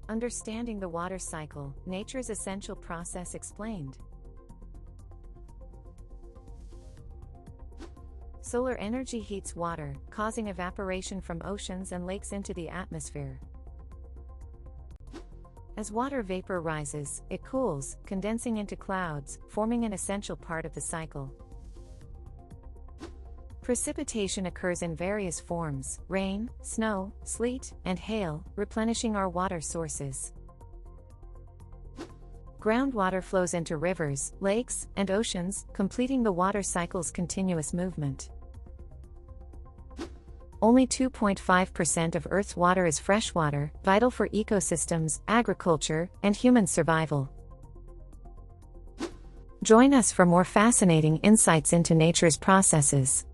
Understanding the water cycle, nature's essential process explained. Solar energy heats water, causing evaporation from oceans and lakes into the atmosphere. As water vapor rises, it cools, condensing into clouds, forming an essential part of the cycle. Precipitation occurs in various forms: rain, snow, sleet, and hail, replenishing our water sources. Groundwater flows into rivers, lakes, and oceans, completing the water cycle's continuous movement. Only 2.5% of Earth's water is freshwater, vital for ecosystems, agriculture, and human survival. Join us for more fascinating insights into nature's processes.